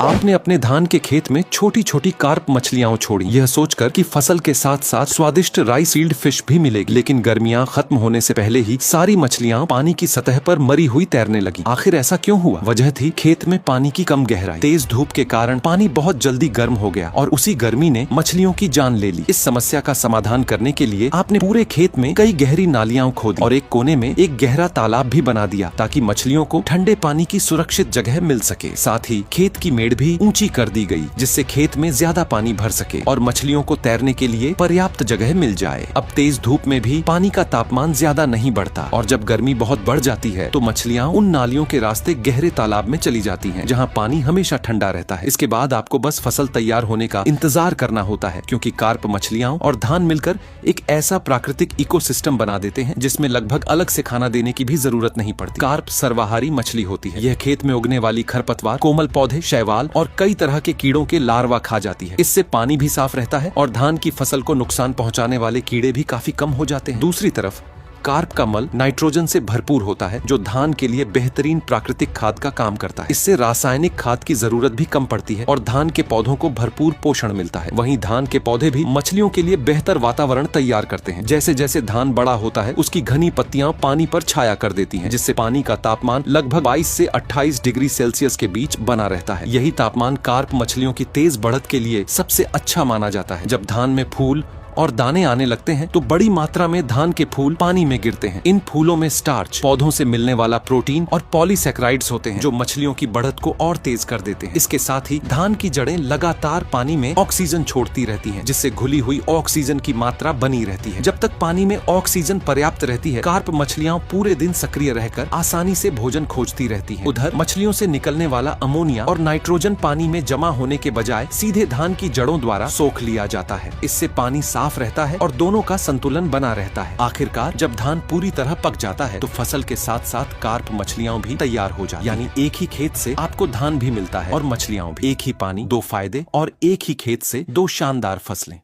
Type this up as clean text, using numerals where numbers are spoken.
आपने अपने धान के खेत में छोटी छोटी कार्प मछलियां छोड़ी, यह सोचकर कि फसल के साथ साथ स्वादिष्ट राइस फील्ड फिश भी मिलेगी। लेकिन गर्मियां खत्म होने से पहले ही सारी मछलियां पानी की सतह पर मरी हुई तैरने लगी। आखिर ऐसा क्यों हुआ? वजह थी खेत में पानी की कम गहराई। तेज धूप के कारण पानी बहुत जल्दी गर्म हो गया और उसी गर्मी ने मछलियों की जान ले ली। इस समस्या का समाधान करने के लिए आपने पूरे खेत में कई गहरी नालियां खोदी और एक कोने में एक गहरा तालाब भी बना दिया ताकि मछलियों को ठंडे पानी की सुरक्षित जगह मिल सके। साथ ही खेत की मेड़ भी ऊंची कर दी गई जिससे खेत में ज्यादा पानी भर सके और मछलियों को तैरने के लिए पर्याप्त जगह मिल जाए। अब तेज धूप में भी पानी का तापमान ज्यादा नहीं बढ़ता और जब गर्मी बहुत बढ़ जाती है तो मछलियां उन नालियों के रास्ते गहरे तालाब में चली जाती हैं जहां पानी हमेशा ठंडा रहता है। इसके बाद आपको बस फसल तैयार होने का इंतजार करना होता है क्योंकि कार्प मछलियां और धान मिलकर एक ऐसा प्राकृतिक इकोसिस्टम बना देते हैं जिसमें लगभग अलग से खाना देने की भी जरूरत नहीं पड़ती। कार्प सर्वाहारी मछली होती है। यह खेत में उगने वाली खरपतवार, कोमल पौधे, शैवाल और कई तरह के कीड़ों के लार्वा खा जाती है। इससे पानी भी साफ रहता है और धान की फसल को नुकसान पहुंचाने वाले कीड़े भी काफी कम हो जाते हैं। दूसरी तरफ कार्प का मल नाइट्रोजन से भरपूर होता है जो धान के लिए बेहतरीन प्राकृतिक खाद का काम करता है। इससे रासायनिक खाद की जरूरत भी कम पड़ती है और धान के पौधों को भरपूर पोषण मिलता है। वहीं धान के पौधे भी मछलियों के लिए बेहतर वातावरण तैयार करते हैं। जैसे जैसे धान बड़ा होता है उसकी घनी पत्तियां पानी पर छाया कर देती हैं जिससे पानी का तापमान लगभग 22 से 28 डिग्री सेल्सियस के बीच बना रहता है। यही तापमान कार्प मछलियों की तेज बढ़त के लिए सबसे अच्छा माना जाता है। जब धान में फूल और दाने आने लगते हैं तो बड़ी मात्रा में धान के फूल पानी में गिरते हैं। इन फूलों में स्टार्च, पौधों से मिलने वाला प्रोटीन और पॉलीसैकेराइड्स होते हैं जो मछलियों की बढ़त को और तेज कर देते हैं। इसके साथ ही धान की जड़ें लगातार पानी में ऑक्सीजन छोड़ती रहती हैं जिससे घुली हुई ऑक्सीजन की मात्रा बनी रहती है। जब तक पानी में ऑक्सीजन पर्याप्त रहती है कार्प मछलियां पूरे दिन सक्रिय रहकर आसानी से भोजन खोजती रहती हैं। उधर मछलियों से निकलने वाला अमोनिया और नाइट्रोजन पानी में जमा होने के बजाय सीधे धान की जड़ों द्वारा सोख लिया जाता है। इससे पानी साफ रहता है और दोनों का संतुलन बना रहता है। आखिरकार जब धान पूरी तरह पक जाता है तो फसल के साथ साथ कार्प मछलियां भी तैयार हो जाती हैं। यानी एक ही खेत से आपको धान भी मिलता है और मछलियां भी। एक ही पानी, दो फायदे और एक ही खेत से दो शानदार फसलें।